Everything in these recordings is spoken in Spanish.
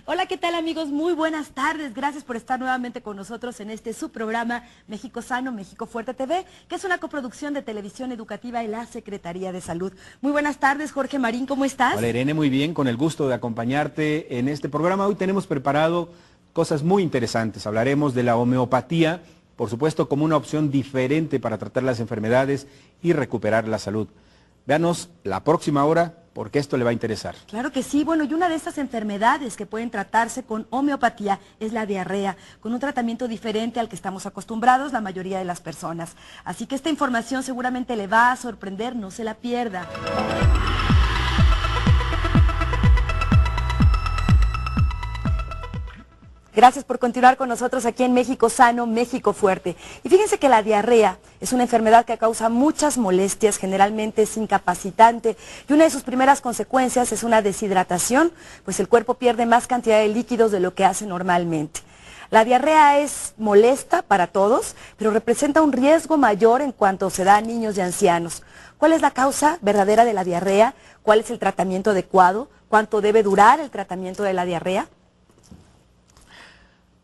Hola, ¿qué tal amigos? Muy buenas tardes. Gracias por estar nuevamente con nosotros en este subprograma México Sano, México Fuerte TV, que es una coproducción de Televisión Educativa y la Secretaría de Salud. Muy buenas tardes, Jorge Marín, ¿cómo estás? Hola Irene, muy bien, con el gusto de acompañarte en este programa. Hoy tenemos preparado cosas muy interesantes. Hablaremos de la homeopatía, por supuesto como una opción diferente para tratar las enfermedades y recuperar la salud. Véanos la próxima hora, porque esto le va a interesar. Claro que sí, bueno, y una de estas enfermedades que pueden tratarse con homeopatía es la diarrea, con un tratamiento diferente al que estamos acostumbrados la mayoría de las personas. Así que esta información seguramente le va a sorprender, no se la pierda. Gracias por continuar con nosotros aquí en México Sano, México Fuerte. Y fíjense que la diarrea es una enfermedad que causa muchas molestias, generalmente es incapacitante, y una de sus primeras consecuencias es una deshidratación, pues el cuerpo pierde más cantidad de líquidos de lo que hace normalmente. La diarrea es molesta para todos, pero representa un riesgo mayor en cuanto se da a niños y ancianos. ¿Cuál es la causa verdadera de la diarrea? ¿Cuál es el tratamiento adecuado? ¿Cuánto debe durar el tratamiento de la diarrea?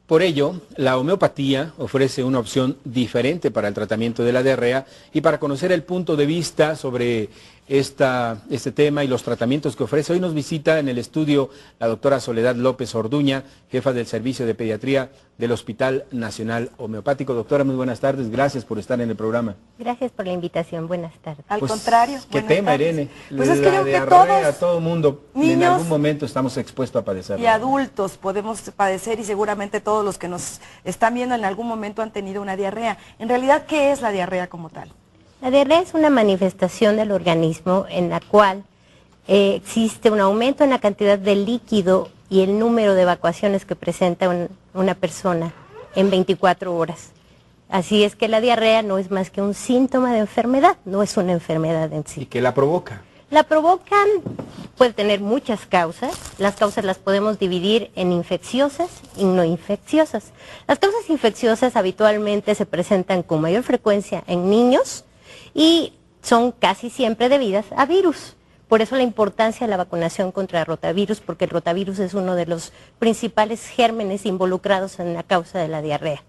Por ello, la homeopatía ofrece una opción diferente para el tratamiento de la diarrea, y para conocer el punto de vista sobre este tema y los tratamientos que ofrece, hoy nos visita en el estudio la doctora Soledad López Orduña, jefa del Servicio de Pediatría del Hospital Nacional Homeopático. Doctora, muy buenas tardes, gracias por estar en el programa. Gracias por la invitación, buenas tardes. Al contrario. ¿Qué tema, tardes. Irene? Pues es que la creo que diarrea, todos, todo mundo, niños en algún momento estamos expuestos a padecerlo. y adultos podemos padecer, y seguramente todos los que nos están viendo en algún momento han tenido una diarrea. En realidad, ¿qué es la diarrea como tal? La diarrea es una manifestación del organismo en la cual existe un aumento en la cantidad de líquido y el número de evacuaciones que presenta una persona en 24 horas. Así es que la diarrea no es más que un síntoma de enfermedad, no es una enfermedad en sí. ¿Y qué la provoca? La provocan, puede tener muchas causas. Las causas las podemos dividir en infecciosas y no infecciosas. Las causas infecciosas habitualmente se presentan con mayor frecuencia en niños y son casi siempre debidas a virus. Por eso la importancia de la vacunación contra rotavirus, porque el rotavirus es uno de los principales gérmenes involucrados en la causa de la diarrea.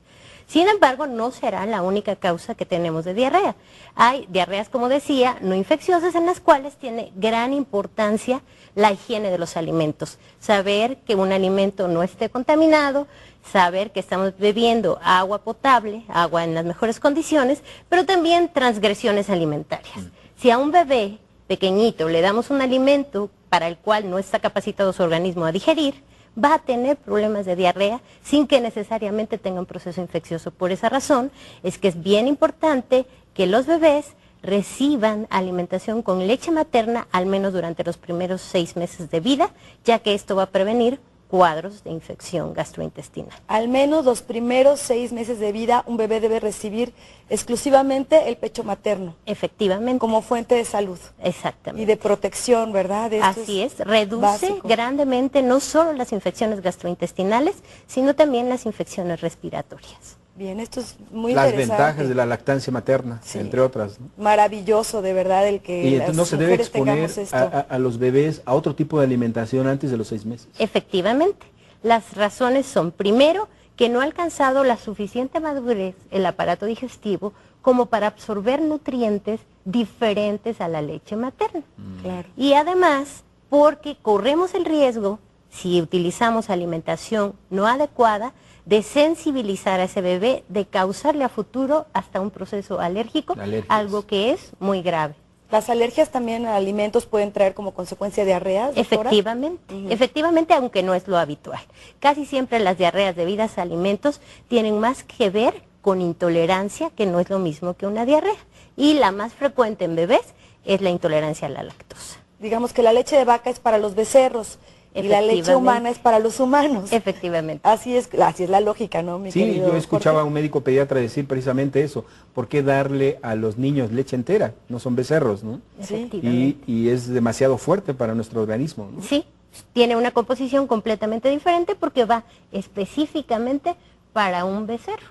Sin embargo, no será la única causa que tenemos de diarrea. Hay diarreas, como decía, no infecciosas, en las cuales tiene gran importancia la higiene de los alimentos. Saber que un alimento no esté contaminado, saber que estamos bebiendo agua potable, agua en las mejores condiciones, pero también transgresiones alimentarias. Si a un bebé pequeñito le damos un alimento para el cual no está capacitado su organismo a digerir, va a tener problemas de diarrea sin que necesariamente tenga un proceso infeccioso. Por esa razón es que es bien importante que los bebés reciban alimentación con leche materna al menos durante los primeros 6 meses de vida, ya que esto va a prevenir cuadros de infección gastrointestinal. Al menos los primeros 6 meses de vida un bebé debe recibir exclusivamente el pecho materno. Efectivamente. Como fuente de salud. Exactamente. Y de protección, ¿verdad? Así es, reduce básico. grandemente no solo las infecciones gastrointestinales, sino también las infecciones respiratorias. Bien, esto es muy Las interesante. ventajas de la lactancia materna, Sí. entre otras, ¿no? Maravilloso, de verdad, el que Y las entonces no se debe mujeres exponer tengamos esto. a los bebés a otro tipo de alimentación antes de los 6 meses. Efectivamente, las razones son, primero, que no ha alcanzado la suficiente madurez el aparato digestivo como para absorber nutrientes diferentes a la leche materna. Claro. Y además, porque corremos el riesgo, si utilizamos alimentación no adecuada, de sensibilizar a ese bebé, de causarle a futuro hasta un proceso alérgico, algo que es muy grave. ¿Las alergias también a alimentos pueden traer como consecuencia diarreas, doctora? Efectivamente, efectivamente, aunque no es lo habitual. Casi siempre las diarreas debidas a alimentos tienen más que ver con intolerancia, que no es lo mismo que una diarrea. Y la más frecuente en bebés es la intolerancia a la lactosa. Digamos que la leche de vaca es para los becerros y la leche humana es para los humanos. Efectivamente. Así es la lógica, ¿no, mi querido yo escuchaba Jorge? a un médico pediatra decir precisamente eso. ¿Por qué darle a los niños leche entera? No son becerros, ¿no? Sí. Y es demasiado fuerte para nuestro organismo, ¿no? Sí, tiene una composición completamente diferente porque va específicamente para un becerro,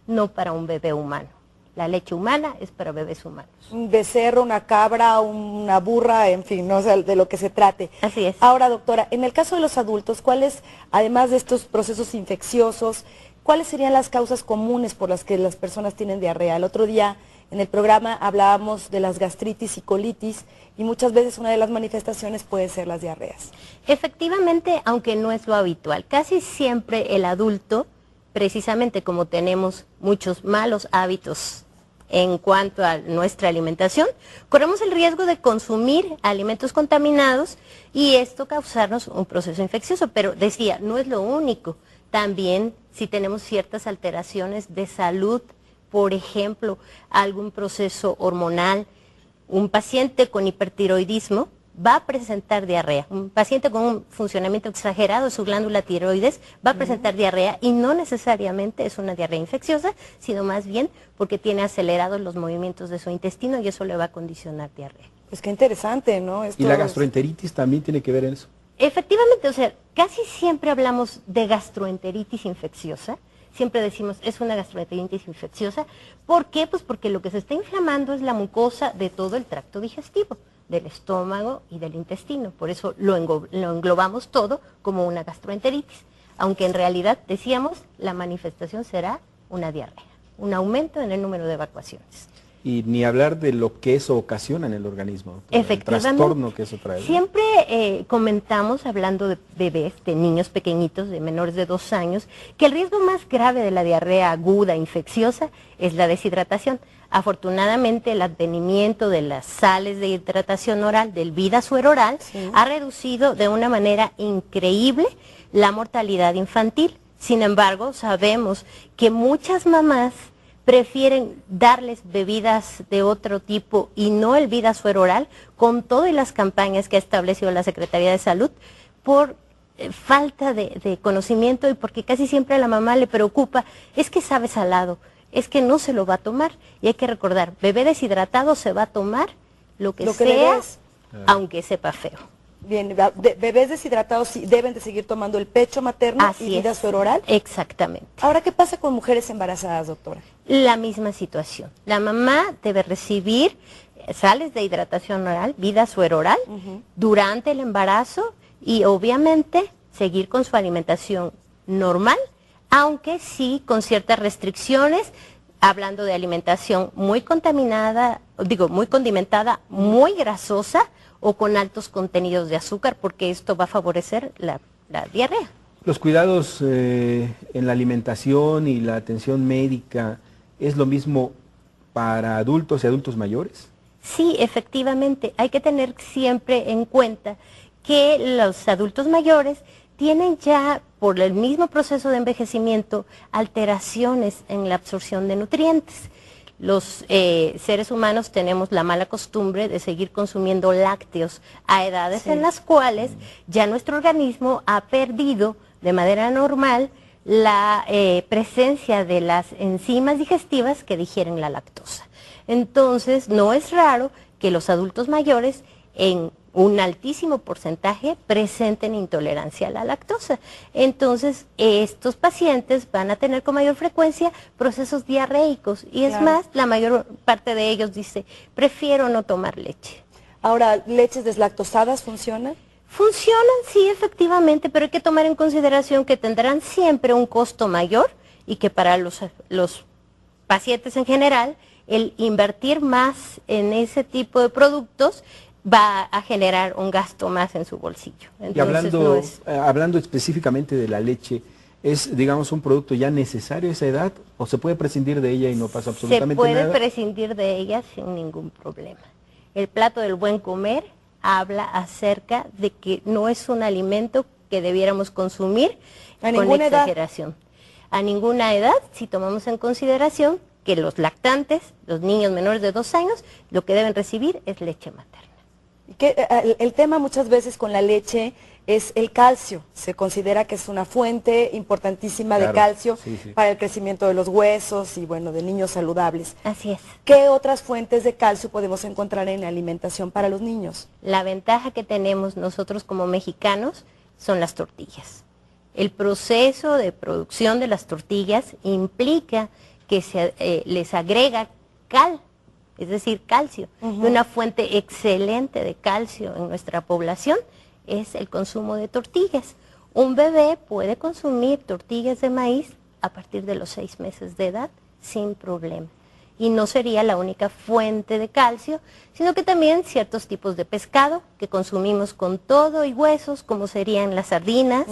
no para un bebé humano. La leche humana es para bebés humanos. Un becerro, una cabra, una burra, en fin, no sé de lo que se trate. Así es. Ahora, doctora, en el caso de los adultos, ¿cuáles, además de estos procesos infecciosos, cuáles serían las causas comunes por las que las personas tienen diarrea? El otro día en el programa hablábamos de las gastritis y colitis y muchas veces una de las manifestaciones puede ser las diarreas. Efectivamente, aunque no es lo habitual, casi siempre el adulto, precisamente como tenemos muchos malos hábitos en cuanto a nuestra alimentación, corremos el riesgo de consumir alimentos contaminados y esto causarnos un proceso infeccioso. Pero decía, no es lo único. También si tenemos ciertas alteraciones de salud, por ejemplo, algún proceso hormonal, un paciente con hipertiroidismo va a presentar diarrea. Un paciente con un funcionamiento exagerado de su glándula tiroides va a presentar diarrea y no necesariamente es una diarrea infecciosa, sino más bien porque tiene acelerados los movimientos de su intestino y eso le va a condicionar diarrea. Pues qué interesante, ¿no? ¿Y la gastroenteritis también tiene que ver en eso? Efectivamente, o sea, casi siempre hablamos de gastroenteritis infecciosa. Siempre decimos, es una gastroenteritis infecciosa. ¿Por qué? Pues porque lo que se está inflamando es la mucosa de todo el tracto digestivo, del estómago y del intestino. Por eso lo englobamos todo como una gastroenteritis. Aunque en realidad, decíamos, la manifestación será una diarrea, un aumento en el número de evacuaciones. Y ni hablar de lo que eso ocasiona en el organismo, Efectivamente. el trastorno que eso trae. Siempre comentamos, hablando de bebés, de niños pequeñitos, de menores de 2 años, que el riesgo más grave de la diarrea aguda infecciosa es la deshidratación. Afortunadamente, el advenimiento de las sales de hidratación oral, del Vidasuer oral, ha reducido de una manera increíble la mortalidad infantil. Sin embargo, sabemos que muchas mamás prefieren darles bebidas de otro tipo y no el Vidasuer oral, con todas las campañas que ha establecido la Secretaría de Salud, por falta de conocimiento y porque casi siempre a la mamá le preocupa, es que sabe salado, es que no se lo va a tomar. Y hay que recordar, bebé deshidratado se va a tomar lo que sea, aunque sepa feo. Bien, bebés deshidratados sí deben de seguir tomando el pecho materno y Vidasuer oral. Exactamente. Ahora, ¿qué pasa con mujeres embarazadas, doctora? La misma situación. La mamá debe recibir sales de hidratación oral, Vidasuer oral, durante el embarazo y obviamente seguir con su alimentación normal, aunque sí con ciertas restricciones, hablando de alimentación muy contaminada, muy condimentada, muy grasosa o con altos contenidos de azúcar, porque esto va a favorecer la diarrea. Los cuidados en la alimentación y la atención médica, ¿es lo mismo para adultos y adultos mayores? Sí, efectivamente. Hay que tener siempre en cuenta que los adultos mayores tienen ya, por el mismo proceso de envejecimiento, alteraciones en la absorción de nutrientes. Los seres humanos tenemos la mala costumbre de seguir consumiendo lácteos a edades en las cuales ya nuestro organismo ha perdido de manera normal la presencia de las enzimas digestivas que digieren la lactosa. Entonces, no es raro que los adultos mayores en un altísimo porcentaje presenten intolerancia a la lactosa. Entonces, estos pacientes van a tener con mayor frecuencia procesos diarreicos y es más, la mayor parte de ellos dice, prefiero no tomar leche. Ahora, ¿leches deslactosadas funcionan? Funcionan, sí, efectivamente, pero hay que tomar en consideración que tendrán siempre un costo mayor y que para los pacientes en general, el invertir más en ese tipo de productos va a generar un gasto más en su bolsillo. Entonces, y hablando específicamente de la leche, ¿es, digamos, un producto ya necesario a esa edad o se puede prescindir de ella y no pasa absolutamente nada? Se puede prescindir de ella sin ningún problema. El plato del buen comer habla acerca de que no es un alimento que debiéramos consumir con exageración. A ninguna edad, si tomamos en consideración que los lactantes, los niños menores de 2 años, lo que deben recibir es leche materna. El tema muchas veces con la leche es el calcio. Se considera que es una fuente importantísima de calcio para el crecimiento de los huesos y bueno, de niños saludables. Así es. ¿Qué otras fuentes de calcio podemos encontrar en la alimentación para los niños? La ventaja que tenemos nosotros como mexicanos son las tortillas. El proceso de producción de las tortillas implica que se les agrega cal, es decir, calcio. Y una fuente excelente de calcio en nuestra población es el consumo de tortillas. Un bebé puede consumir tortillas de maíz a partir de los 6 meses de edad sin problema. Y no sería la única fuente de calcio, sino que también ciertos tipos de pescado que consumimos con todo y huesos, como serían las sardinas,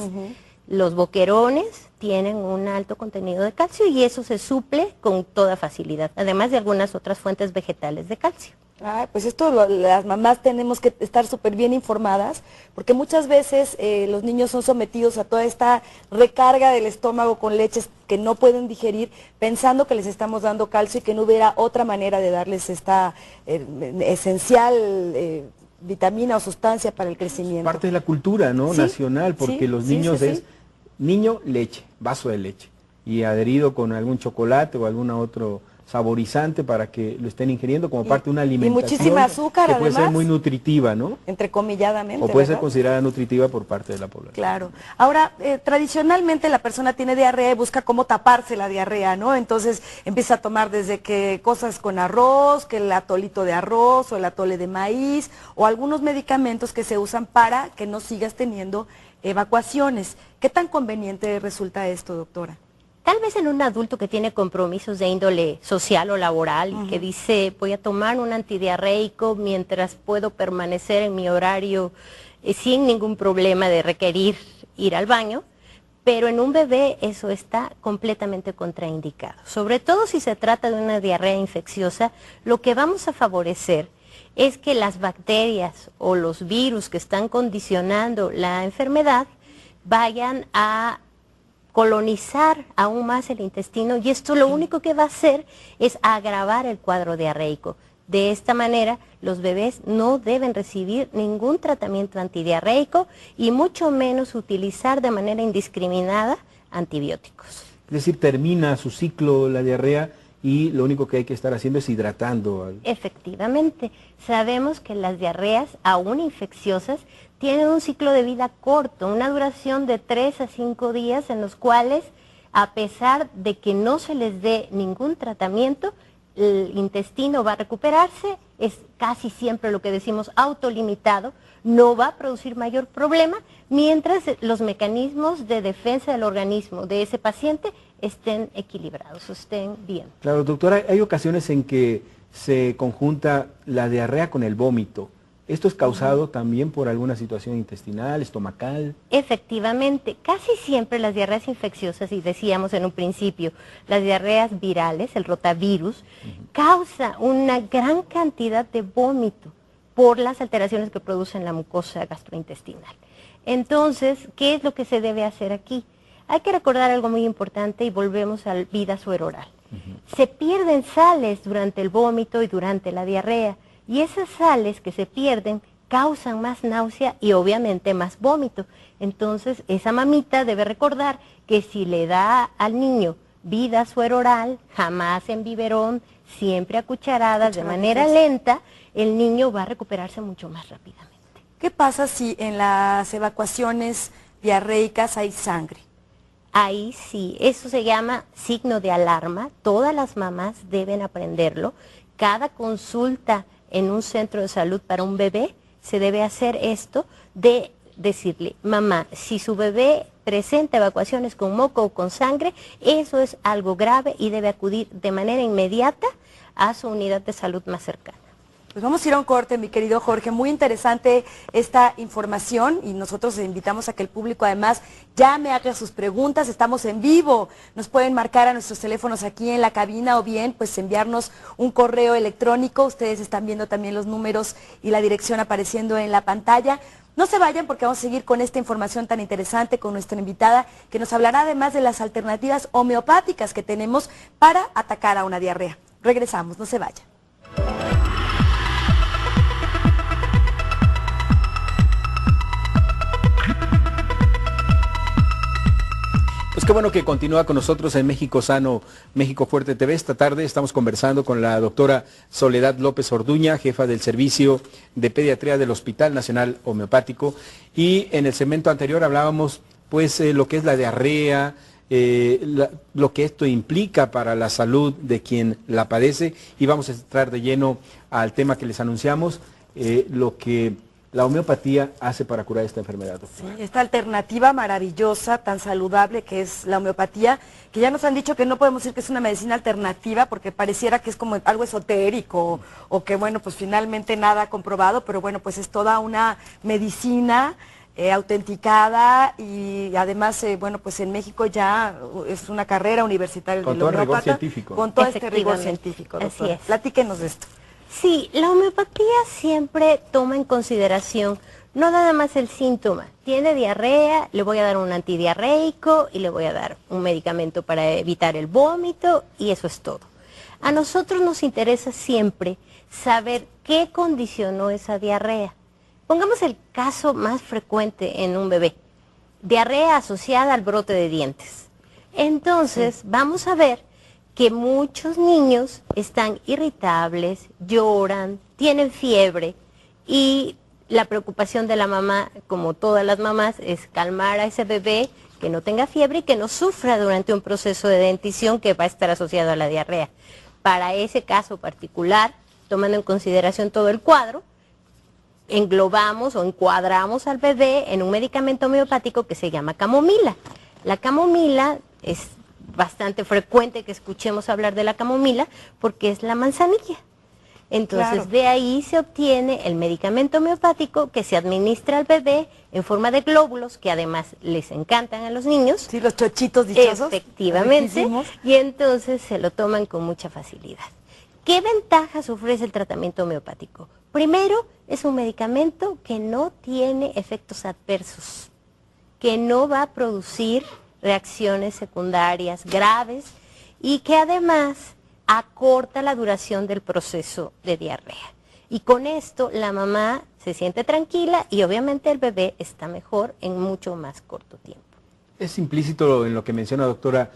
los boquerones, tienen un alto contenido de calcio y eso se suple con toda facilidad, además de algunas otras fuentes vegetales de calcio. Ay, pues esto las mamás tenemos que estar súper bien informadas, porque muchas veces los niños son sometidos a toda esta recarga del estómago con leches que no pueden digerir, pensando que les estamos dando calcio y que no hubiera otra manera de darles esta esencial vitamina o sustancia para el crecimiento. Parte de la cultura, ¿no? Sí, Nacional, porque los niños es niño, leche, vaso de leche, y adherido con algún chocolate o algún otro saborizante para que lo estén ingiriendo como parte de una alimentación. Y muchísima azúcar, que puede además, ser muy nutritiva, ¿no? Entrecomilladamente, o puede ser ¿verdad? considerada nutritiva por parte de la población. Claro. Ahora, tradicionalmente la persona tiene diarrea y busca cómo taparse la diarrea, ¿no? Entonces empieza a tomar desde que cosas con arroz, que el atolito de arroz o el atole de maíz o algunos medicamentos que se usan para que no sigas teniendo evacuaciones. ¿Qué tan conveniente resulta esto, doctora? Tal vez en un adulto que tiene compromisos de índole social o laboral y que dice voy a tomar un antidiarreico mientras puedo permanecer en mi horario sin ningún problema de requerir ir al baño, pero en un bebé eso está completamente contraindicado. Sobre todo si se trata de una diarrea infecciosa, lo que vamos a favorecer es que las bacterias o los virus que están condicionando la enfermedad vayan a colonizar aún más el intestino y esto lo único que va a hacer es agravar el cuadro diarreico. De esta manera, los bebés no deben recibir ningún tratamiento antidiarreico y mucho menos utilizar de manera indiscriminada antibióticos. Es decir, termina su ciclo la diarrea y lo único que hay que estar haciendo es hidratando. Efectivamente, sabemos que las diarreas, aún infecciosas, tienen un ciclo de vida corto, una duración de 3 a 5 días en los cuales, a pesar de que no se les dé ningún tratamiento, el intestino va a recuperarse, es casi siempre lo que decimos autolimitado, no va a producir mayor problema, mientras los mecanismos de defensa del organismo de ese paciente estén equilibrados, estén bien. Claro, doctora, hay ocasiones en que se conjunta la diarrea con el vómito. ¿Esto es causado también por alguna situación intestinal, estomacal? Efectivamente, casi siempre las diarreas infecciosas, y decíamos en un principio, las diarreas virales, el rotavirus, causa una gran cantidad de vómito por las alteraciones que producen la mucosa gastrointestinal. Entonces, ¿qué es lo que se debe hacer aquí? Hay que recordar algo muy importante y volvemos al vida sueroral. Se pierden sales durante el vómito y durante la diarrea. Y esas sales que se pierden causan más náusea y obviamente más vómito. Entonces esa mamita debe recordar que si le da al niño vida sueroral, jamás en biberón, siempre a cucharadas, de manera lenta, el niño va a recuperarse mucho más rápidamente. ¿Qué pasa si en las evacuaciones diarreicas hay sangre? Ahí sí, eso se llama signo de alarma, todas las mamás deben aprenderlo. Cada consulta en un centro de salud para un bebé, se debe hacer esto de decirle, mamá, si su bebé presenta evacuaciones con moco o con sangre, eso es algo grave y debe acudir de manera inmediata a su unidad de salud más cercana. Pues vamos a ir a un corte, mi querido Jorge, muy interesante esta información y nosotros les invitamos a que el público además llame, haga sus preguntas, estamos en vivo, nos pueden marcar a nuestros teléfonos aquí en la cabina o bien pues enviarnos un correo electrónico, ustedes están viendo también los números y la dirección apareciendo en la pantalla. No se vayan porque vamos a seguir con esta información tan interesante con nuestra invitada que nos hablará además de las alternativas homeopáticas que tenemos para atacar a una diarrea. Regresamos, no se vayan. Pues qué bueno que continúa con nosotros en México Sano, México Fuerte TV. Esta tarde estamos conversando con la doctora Soledad López Orduña, jefa del Servicio de Pediatría del Hospital Nacional Homeopático. Y en el segmento anterior hablábamos pues lo que es la diarrea, lo que esto implica para la salud de quien la padece, y vamos a entrar de lleno al tema que les anunciamos, lo que la homeopatía hace para curar esta enfermedad, doctora. Sí, esta alternativa maravillosa, tan saludable que es la homeopatía, que ya nos han dicho que no podemos decir que es una medicina alternativa porque pareciera que es como algo esotérico o que bueno, pues finalmente nada comprobado, pero bueno, pues es toda una medicina autenticada y además, bueno, pues en México ya es una carrera universitaria con del todo el rigor homeópata, científico. con todo este rigor científico, doctora. Así es. Platíquenos de esto. Sí, la homeopatía siempre toma en consideración no nada más el síntoma. Tiene diarrea, le voy a dar un antidiarreico y le voy a dar un medicamento para evitar el vómito y eso es todo. A nosotros nos interesa siempre saber qué condicionó esa diarrea. Pongamos el caso más frecuente en un bebé, diarrea asociada al brote de dientes. Entonces, vamos a ver que muchos niños están irritables, lloran, tienen fiebre y la preocupación de la mamá, como todas las mamás, es calmar a ese bebé, que no tenga fiebre y que no sufra durante un proceso de dentición que va a estar asociado a la diarrea. Para ese caso particular, tomando en consideración todo el cuadro, englobamos o encuadramos al bebé en un medicamento homeopático que se llama camomila. La camomila es bastante frecuente que escuchemos hablar de la camomila porque es la manzanilla. Entonces, claro, de ahí se obtiene el medicamento homeopático que se administra al bebé en forma de glóbulos, que además les encantan a los niños. Sí, los chochitos dichosos. Efectivamente, riquísimos. y entonces se lo toman con mucha facilidad. ¿Qué ventajas ofrece el tratamiento homeopático? Primero, es un medicamento que no tiene efectos adversos, que no va a producir reacciones secundarias graves y que además acorta la duración del proceso de diarrea. Y con esto la mamá se siente tranquila y obviamente el bebé está mejor en mucho más corto tiempo. Es implícito en lo que menciona, doctora,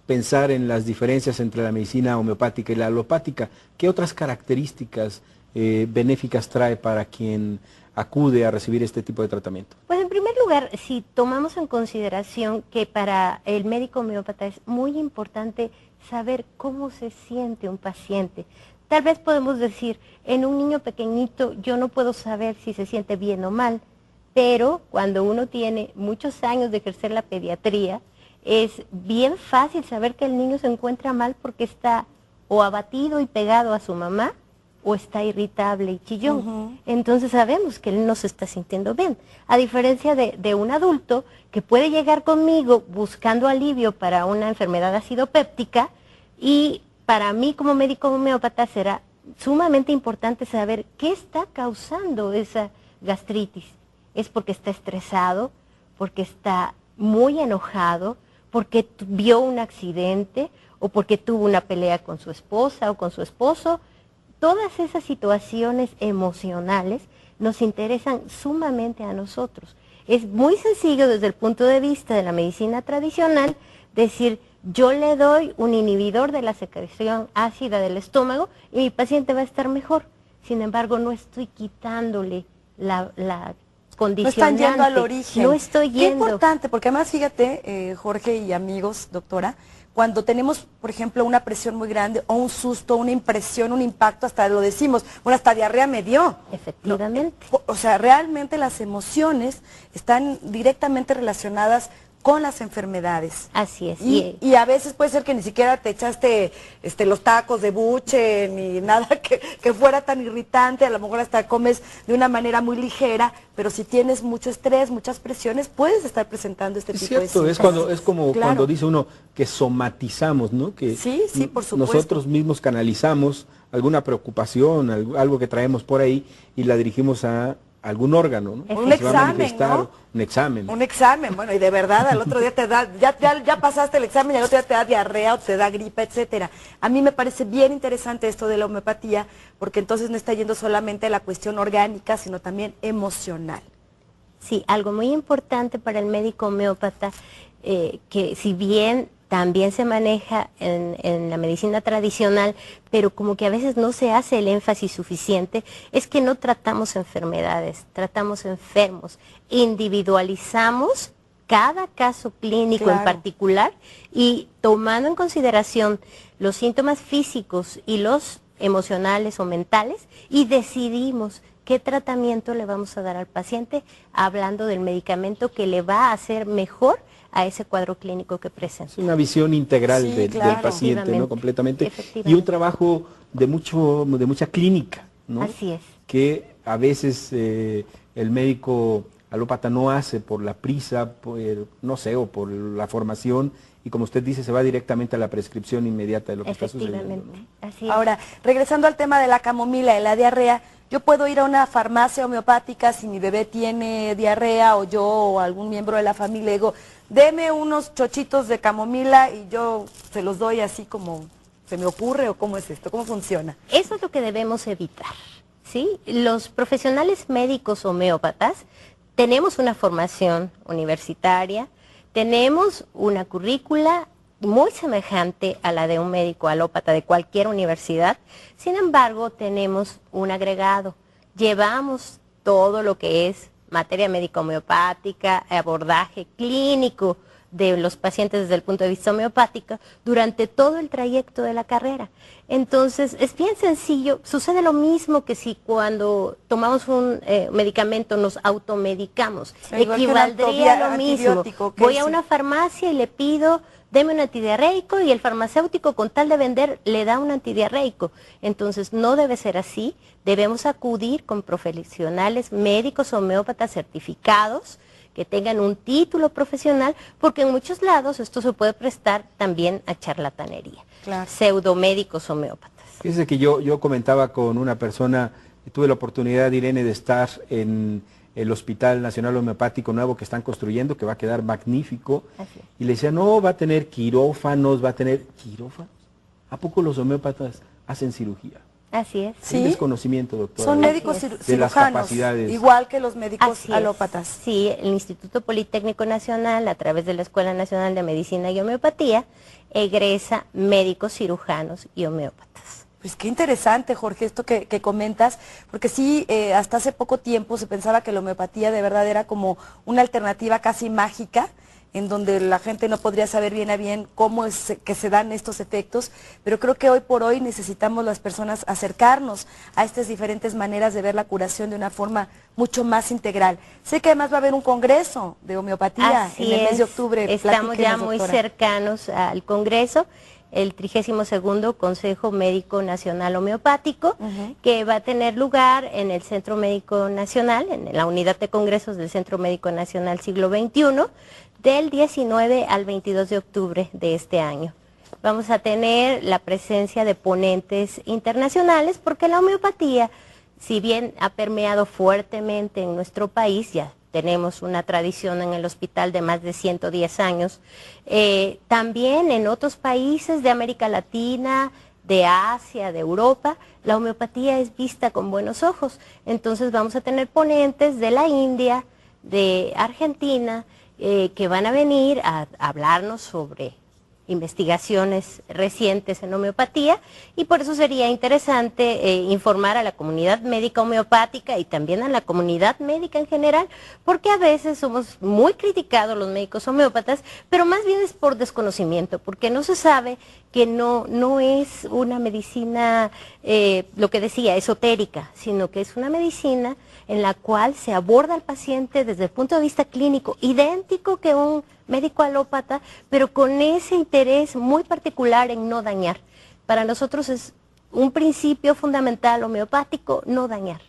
pensar en las diferencias entre la medicina homeopática y la alopática. ¿Qué otras características benéficas trae para quien acude a recibir este tipo de tratamiento? Pues en primer lugar, si tomamos en consideración que para el médico homeópata es muy importante saber cómo se siente un paciente. Tal vez podemos decir, en un niño pequeñito yo no puedo saber si se siente bien o mal, pero cuando uno tiene muchos años de ejercer la pediatría, es bien fácil saber que el niño se encuentra mal porque está o abatido y pegado a su mamá, o está irritable y chillón. Entonces sabemos que él no se está sintiendo bien. A diferencia de un adulto que puede llegar conmigo buscando alivio para una enfermedad acidopéptica, y para mí como médico homeópata será sumamente importante saber qué está causando esa gastritis. ¿Es porque está estresado? ¿Porque está muy enojado? ¿Porque vio un accidente? ¿O porque tuvo una pelea con su esposa o con su esposo? Todas esas situaciones emocionales nos interesan sumamente a nosotros. Es muy sencillo desde el punto de vista de la medicina tradicional decir, yo le doy un inhibidor de la secreción ácida del estómago y mi paciente va a estar mejor. Sin embargo, no estoy quitándole la condicionante. No están yendo al origen. No estoy yendo. Qué importante, porque además fíjate, Jorge y amigos, doctora, cuando tenemos, por ejemplo, una presión muy grande o un susto, una impresión, un impacto, hasta lo decimos, bueno, hasta diarrea me dio. Efectivamente. No, o sea, realmente las emociones están directamente relacionadas con las enfermedades. Así es. Y a veces puede ser que ni siquiera te echaste los tacos de buche, ni nada que fuera tan irritante, a lo mejor hasta comes de una manera muy ligera, pero si tienes mucho estrés, muchas presiones, puedes estar presentando este tipo de síntomas. Es como Claro. cuando dice uno que somatizamos, ¿no? Que sí, por supuesto. nosotros mismos canalizamos alguna preocupación, algo que traemos por ahí y la dirigimos a algún órgano, ¿no? Un Que se va a examen, manifestar, ¿no? Un examen. Un examen, bueno, y de verdad al otro día te da, ya pasaste el examen y al otro día te da diarrea o te da gripa, etcétera. A mí me parece bien interesante esto de la homeopatía, porque entonces no está yendo solamente a la cuestión orgánica, sino también emocional. Sí, algo muy importante para el médico homeópata, que si bien también se maneja en la medicina tradicional, pero como que a veces no se hace el énfasis suficiente, es que no tratamos enfermedades, tratamos enfermos, individualizamos cada caso clínico en particular y tomando en consideración los síntomas físicos y los emocionales o mentales, y decidimos qué tratamiento le vamos a dar al paciente, hablando del medicamento que le va a hacer mejor a ese cuadro clínico que presenta. Es una visión integral del paciente, ¿no? Completamente. Y un trabajo de mucha clínica, ¿no? Así es. Que a veces el médico alópata no hace por la prisa, no sé, o por la formación, y como usted dice, se va directamente a la prescripción inmediata de lo que está sucediendo, ¿no? Así es. Ahora, regresando al tema de la camomila y la diarrea, yo puedo ir a una farmacia homeopática si mi bebé tiene diarrea, o yo o algún miembro de la familia, digo, deme unos chochitos de camomila y yo se los doy así como se me ocurre, o cómo es esto, cómo funciona. Eso es lo que debemos evitar, ¿sí? Los profesionales médicos homeópatas tenemos una formación universitaria, tenemos una currícula muy semejante a la de un médico alópata de cualquier universidad. Sin embargo, tenemos un agregado. Llevamos todo lo que es materia médica homeopática, abordaje clínico de los pacientes desde el punto de vista homeopático durante todo el trayecto de la carrera. Entonces, es bien sencillo, sucede lo mismo que si cuando tomamos un medicamento nos automedicamos, equivaldría a lo mismo. Voy a una farmacia y le pido, deme un antidiarreico, y el farmacéutico, con tal de vender, le da un antidiarreico. Entonces, no debe ser así, debemos acudir con profesionales médicos homeópatas certificados, que tengan un título profesional, porque en muchos lados esto se puede prestar también a charlatanería, pseudomédicos homeópatas. Fíjese que yo comentaba con una persona, tuve la oportunidad, Irene, de estar en el Hospital Nacional Homeopático nuevo que están construyendo, que va a quedar magnífico, y le decía, no, va a tener quirófanos, ¿quirófanos? ¿A poco los homeópatas hacen cirugía? Así es. Sí. Desconocimiento, doctora. Son médicos de las capacidades. Igual que los médicos alópatas. Sí, el Instituto Politécnico Nacional, a través de la Escuela Nacional de Medicina y Homeopatía, egresa médicos cirujanos y homeópatas. Pues qué interesante, Jorge, esto que comentas, porque sí, hasta hace poco tiempo se pensaba que la homeopatía de verdad era como una alternativa casi mágica, en donde la gente no podría saber bien a bien cómo es que se dan estos efectos, pero creo que hoy por hoy necesitamos las personas acercarnos a estas diferentes maneras de ver la curación de una forma mucho más integral. Sé que además va a haber un congreso de homeopatía en el mes de octubre. Estamos ya muy cercanos al congreso, el 32º Consejo Médico Nacional Homeopático, que va a tener lugar en el Centro Médico Nacional, en la unidad de congresos del Centro Médico Nacional Siglo XXI, del 19 al 22 de octubre de este año. Vamos a tener la presencia de ponentes internacionales, porque la homeopatía, si bien ha permeado fuertemente en nuestro país, ya tenemos una tradición en el hospital de más de 110 años, también en otros países de América Latina, de Asia, de Europa, la homeopatía es vista con buenos ojos. Entonces vamos a tener ponentes de la India, de Argentina, que van a venir a hablarnos sobre investigaciones recientes en homeopatía, y por eso sería interesante informar a la comunidad médica homeopática y también a la comunidad médica en general, porque a veces somos muy criticados los médicos homeópatas, pero más bien es por desconocimiento, porque no se sabe que no es una medicina, lo que decía, esotérica, sino que es una medicina en la cual se aborda al paciente desde el punto de vista clínico, idéntico que un médico alópata, pero con ese interés muy particular en no dañar. Para nosotros es un principio fundamental homeopático, no dañar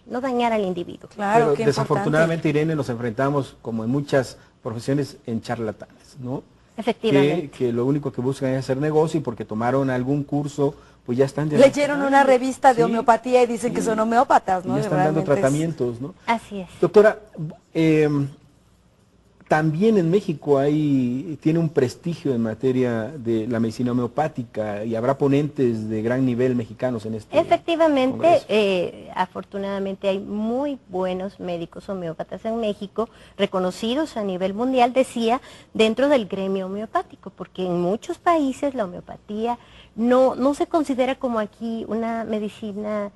al individuo. Claro, pero desafortunadamente, Irene, nos enfrentamos, como en muchas profesiones, en charlatanes, ¿no? Efectivamente. Que lo único que buscan es hacer negocio, y porque tomaron algún curso, pues ya están... Leyeron una revista de homeopatía y dicen que son homeópatas, ¿no? Y están dando tratamientos, ¿no? Así es. Doctora, también en México tiene un prestigio en materia de la medicina homeopática, y habrá ponentes de gran nivel mexicanos en este Efectivamente, afortunadamente hay muy buenos médicos homeópatas en México, reconocidos a nivel mundial, decía, dentro del gremio homeopático, porque en muchos países la homeopatía no se considera como aquí una medicina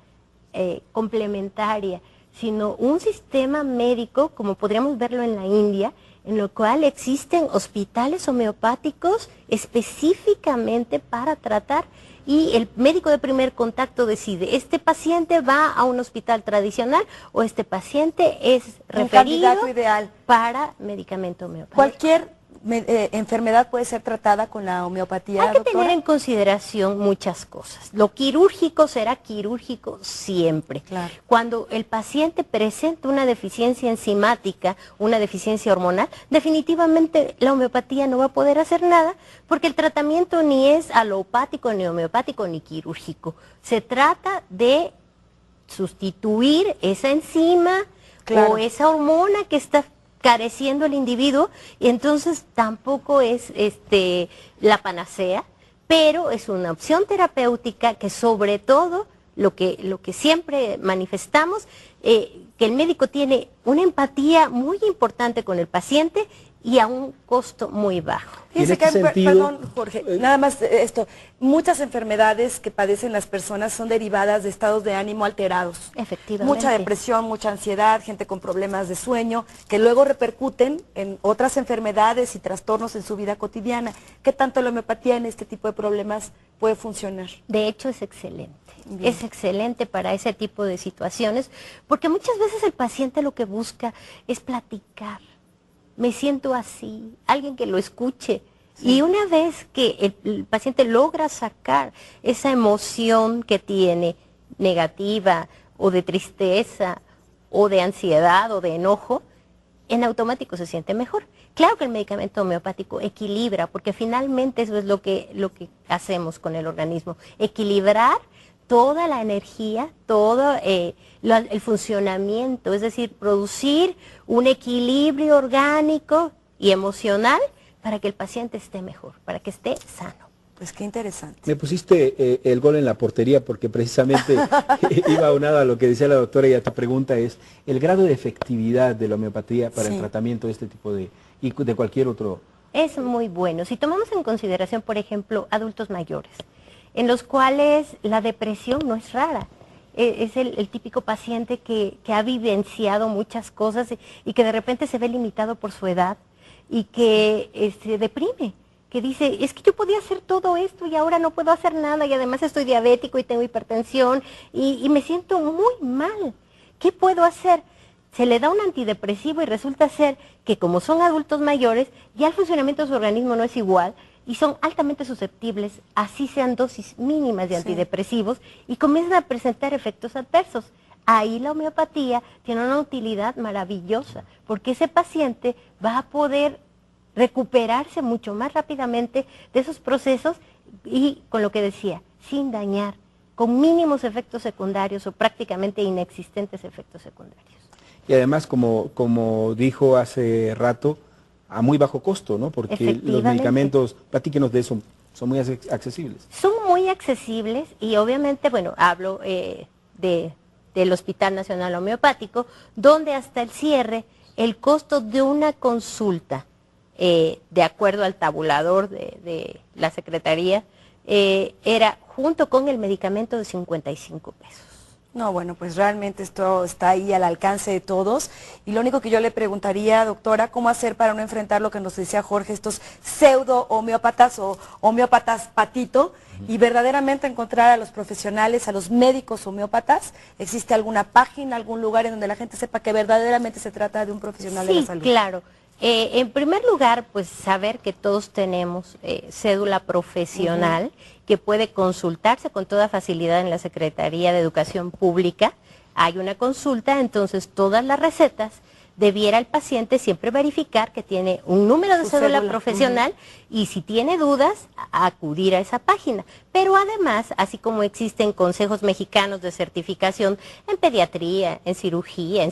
complementaria, sino un sistema médico, como podríamos verlo en la India, en lo cual existen hospitales homeopáticos específicamente para tratar, y el médico de primer contacto decide, este paciente va a un hospital tradicional o este paciente es Un referido candidato ideal. para medicamento homeopático. Cualquier enfermedad puede ser tratada con la homeopatía, Hay que doctora. tener en consideración muchas cosas. Lo quirúrgico será quirúrgico siempre. Claro. Cuando el paciente presenta una deficiencia enzimática, una deficiencia hormonal, definitivamente la homeopatía no va a poder hacer nada, porque el tratamiento ni es alopático, ni homeopático, ni quirúrgico. Se trata de sustituir esa enzima, Claro, o esa hormona que está careciendo el individuo, y entonces tampoco es la panacea, pero es una opción terapéutica que, sobre todo, lo que siempre manifestamos, que el médico tiene una empatía muy importante con el paciente y a un costo muy bajo. Fíjense En este que, sentido, perdón, Jorge, nada más esto, muchas enfermedades que padecen las personas son derivadas de estados de ánimo alterados. Efectivamente. Mucha depresión, mucha ansiedad, gente con problemas de sueño, que luego repercuten en otras enfermedades y trastornos en su vida cotidiana. ¿Qué tanto la homeopatía en este tipo de problemas puede funcionar? De hecho, es excelente. Bien. Es excelente para ese tipo de situaciones, porque muchas veces el paciente lo que busca es platicar. Me siento así, alguien que lo escuche. Sí. Y una vez que el paciente logra sacar esa emoción que tiene, negativa, o de tristeza, o de ansiedad, o de enojo, en automático se siente mejor. Claro que el medicamento homeopático equilibra, porque finalmente eso es lo que hacemos con el organismo, equilibrar toda la energía, todo el funcionamiento, es decir, producir un equilibrio orgánico y emocional para que el paciente esté mejor, para que esté sano. Pues qué interesante. Me pusiste el gol en la portería porque precisamente iba aunado a lo que decía la doctora, y a tu pregunta es el grado de efectividad de la homeopatía para el tratamiento de este tipo y de cualquier otro. Es muy bueno. Si tomamos en consideración, por ejemplo, adultos mayores, en los cuales la depresión no es rara. Es el típico paciente que ha vivenciado muchas cosas y que de repente se ve limitado por su edad y que se deprime, que dice, es que yo podía hacer todo esto y ahora no puedo hacer nada, y además estoy diabético y tengo hipertensión y me siento muy mal. ¿Qué puedo hacer? Se le da un antidepresivo y resulta ser que, como son adultos mayores, ya el funcionamiento de su organismo no es igual, y son altamente susceptibles, así sean dosis mínimas de antidepresivos, y comienzan a presentar efectos adversos. Ahí la homeopatía tiene una utilidad maravillosa, porque ese paciente va a poder recuperarse mucho más rápidamente de esos procesos, y con lo que decía, sin dañar, con mínimos efectos secundarios o prácticamente inexistentes efectos secundarios. Y además, como dijo hace rato, a muy bajo costo, ¿no? Porque los medicamentos, platíquenos de eso, son muy accesibles. Son muy accesibles y obviamente, bueno, hablo del Hospital Nacional Homeopático, donde hasta el cierre el costo de una consulta, de acuerdo al tabulador de la Secretaría, era junto con el medicamento de 55 pesos. No, bueno, pues realmente esto está ahí al alcance de todos, y lo único que yo le preguntaría, doctora, ¿cómo hacer para no enfrentar lo que nos decía Jorge, estos pseudo homeópatas o homeópatas patito, y verdaderamente encontrar a los profesionales, a los médicos homeópatas? ¿Existe alguna página, algún lugar en donde la gente sepa que verdaderamente se trata de un profesional de la salud? Sí, claro. En primer lugar, pues saber que todos tenemos cédula profesional que puede consultarse con toda facilidad en la Secretaría de Educación Pública. Hay una consulta, entonces todas las recetas debiera el paciente siempre verificar que tiene un número de cédula profesional y si tiene dudas, acudir a esa página. Pero además, así como existen consejos mexicanos de certificación en pediatría, en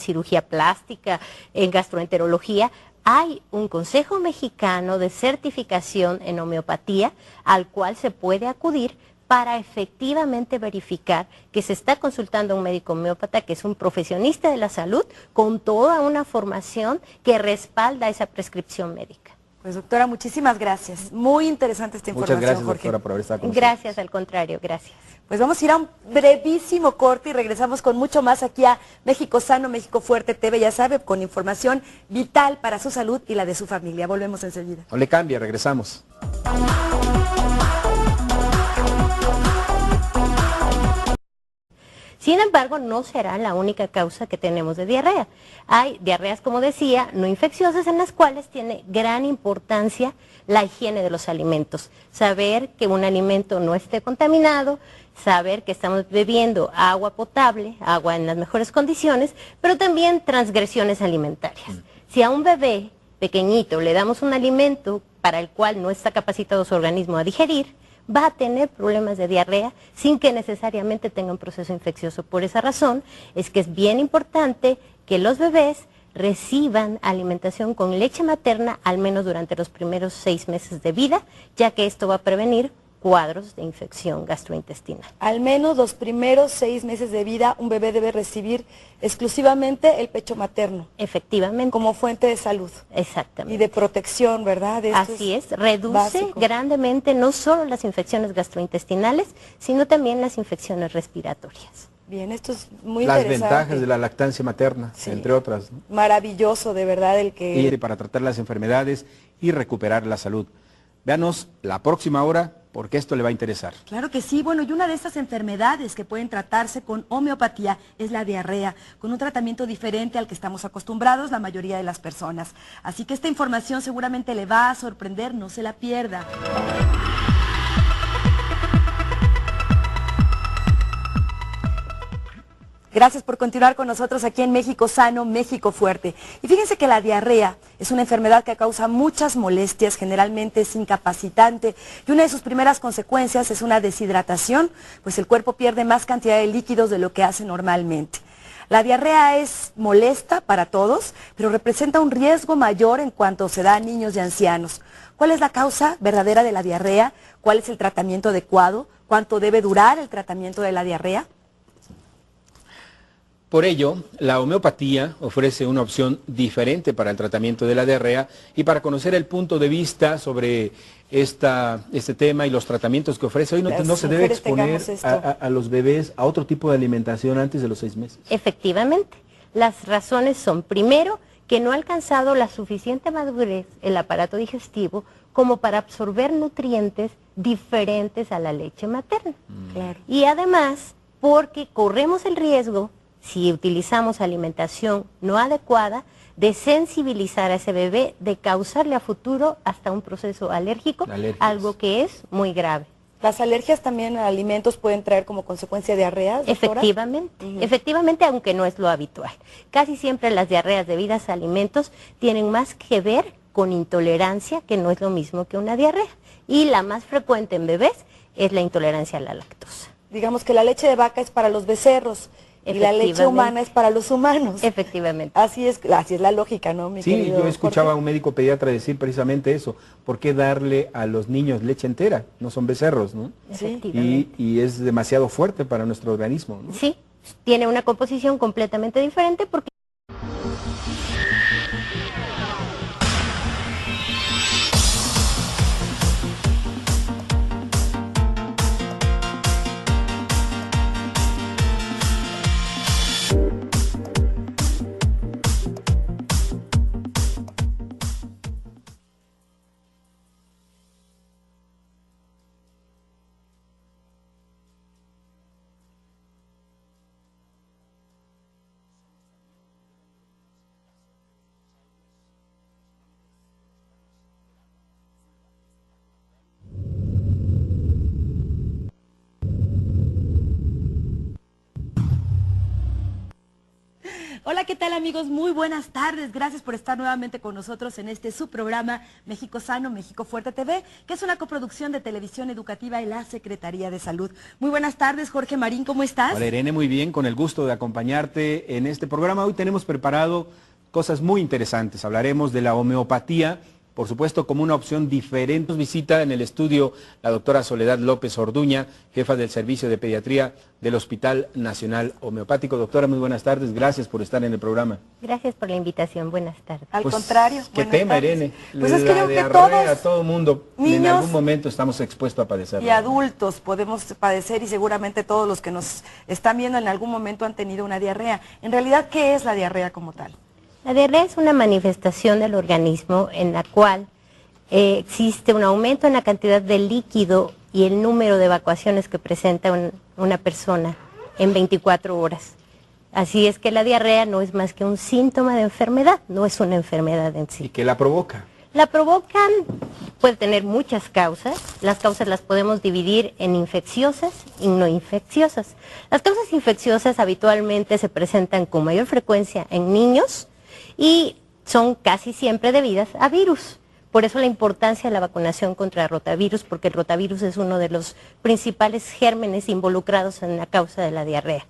cirugía plástica, en gastroenterología, hay un Consejo Mexicano de Certificación en Homeopatía al cual se puede acudir para efectivamente verificar que se está consultando a un médico homeópata que es un profesionista de la salud con toda una formación que respalda esa prescripción médica. Pues doctora, muchísimas gracias. Muy interesante esta información, Muchas gracias, Jorge. doctora, por haber estado con nosotros. Gracias, al contrario, gracias. Pues vamos a ir a un brevísimo corte y regresamos con mucho más aquí a México Sano, México Fuerte TV, ya sabe, con información vital para su salud y la de su familia. Volvemos enseguida. No le cambie, regresamos. Sin embargo, no será la única causa que tenemos de diarrea. Hay diarreas, como decía, no infecciosas, en las cuales tiene gran importancia la higiene de los alimentos. Saber que un alimento no esté contaminado, saber que estamos bebiendo agua potable, agua en las mejores condiciones, pero también transgresiones alimentarias. Si a un bebé pequeñito le damos un alimento para el cual no está capacitado su organismo a digerir, va a tener problemas de diarrea sin que necesariamente tenga un proceso infeccioso. Por esa razón es que es bien importante que los bebés reciban alimentación con leche materna al menos durante los primeros 6 meses de vida, ya que esto va a prevenir cuadros de infección gastrointestinal. Al menos los primeros 6 meses de vida un bebé debe recibir exclusivamente el pecho materno. Efectivamente. Como fuente de salud. Exactamente. Y de protección, ¿verdad? Así es, reduce básico. grandemente no solo las infecciones gastrointestinales, sino también las infecciones respiratorias. Bien, esto es muy Las interesante. ventajas de la lactancia materna, Sí. entre otras, ¿no? Maravilloso, de verdad, el que... Y para tratar las enfermedades y recuperar la salud. Véanos la próxima hora, porque esto le va a interesar. Claro que sí, bueno, y una de estas enfermedades que pueden tratarse con homeopatía es la diarrea, con un tratamiento diferente al que estamos acostumbrados la mayoría de las personas. Así que esta información seguramente le va a sorprender, no se la pierda. Gracias por continuar con nosotros aquí en México Sano, México Fuerte. Y fíjense que la diarrea es una enfermedad que causa muchas molestias, generalmente es incapacitante, y una de sus primeras consecuencias es una deshidratación, pues el cuerpo pierde más cantidad de líquidos de lo que hace normalmente. La diarrea es molesta para todos, pero representa un riesgo mayor en cuanto se da a niños y ancianos. ¿Cuál es la causa verdadera de la diarrea? ¿Cuál es el tratamiento adecuado? ¿Cuánto debe durar el tratamiento de la diarrea? Por ello, la homeopatía ofrece una opción diferente para el tratamiento de la diarrea, y para conocer el punto de vista sobre este tema y los tratamientos que ofrece, hoy no se debe exponer a los bebés a otro tipo de alimentación antes de los 6 meses. Efectivamente, las razones son, primero, que no ha alcanzado la suficiente madurez el aparato digestivo como para absorber nutrientes diferentes a la leche materna. Claro. Y además, porque corremos el riesgo, si utilizamos alimentación no adecuada, de sensibilizar a ese bebé, de causarle a futuro hasta un proceso alérgico, algo que es muy grave. ¿Las alergias también a alimentos pueden traer como consecuencia diarreas, doctora? Efectivamente, efectivamente, aunque no es lo habitual. Casi siempre las diarreas debidas a alimentos tienen más que ver con intolerancia, que no es lo mismo que una diarrea. Y la más frecuente en bebés es la intolerancia a la lactosa. Digamos que la leche de vaca es para los becerros y la leche humana es para los humanos. Efectivamente. Así es la lógica, ¿no, mi querido Sí, yo escuchaba Jorge? a un médico pediatra decir precisamente eso. ¿Por qué darle a los niños leche entera? No son becerros, ¿no? Efectivamente. Y es demasiado fuerte para nuestro organismo, ¿no? Sí, tiene una composición completamente diferente porque... Hola, ¿qué tal, amigos? Muy buenas tardes. Gracias por estar nuevamente con nosotros en este su programa México Sano, México Fuerte TV, que es una coproducción de Televisión Educativa y la Secretaría de Salud. Muy buenas tardes, Jorge Marín, ¿cómo estás? Hola, Irene, muy bien, con el gusto de acompañarte en este programa. Hoy tenemos preparado cosas muy interesantes. Hablaremos de la homeopatía, por supuesto, como una opción diferente. Nos visita en el estudio la doctora Soledad López Orduña, jefa del Servicio de Pediatría del Hospital Nacional Homeopático. Doctora, muy buenas tardes, gracias por estar en el programa. Gracias por la invitación, buenas tardes. Al contrario. ¿Qué tema, tardes. Irene? Pues es que yo creo que diarrea, a todo mundo, en niños algún momento estamos expuestos a padecerlo. y adultos podemos padecer, y seguramente todos los que nos están viendo en algún momento han tenido una diarrea. En realidad, ¿qué es la diarrea como tal? La diarrea es una manifestación del organismo en la cual existe un aumento en la cantidad de líquido y el número de evacuaciones que presenta una persona en 24 horas. Así es que la diarrea no es más que un síntoma de enfermedad, no es una enfermedad en sí. ¿Y qué la provoca? La provocan, puede tener muchas causas. Las causas las podemos dividir en infecciosas y no infecciosas. Las causas infecciosas habitualmente se presentan con mayor frecuencia en niños y son casi siempre debidas a virus. Por eso la importancia de la vacunación contra rotavirus, porque el rotavirus es uno de los principales gérmenes involucrados en la causa de la diarrea.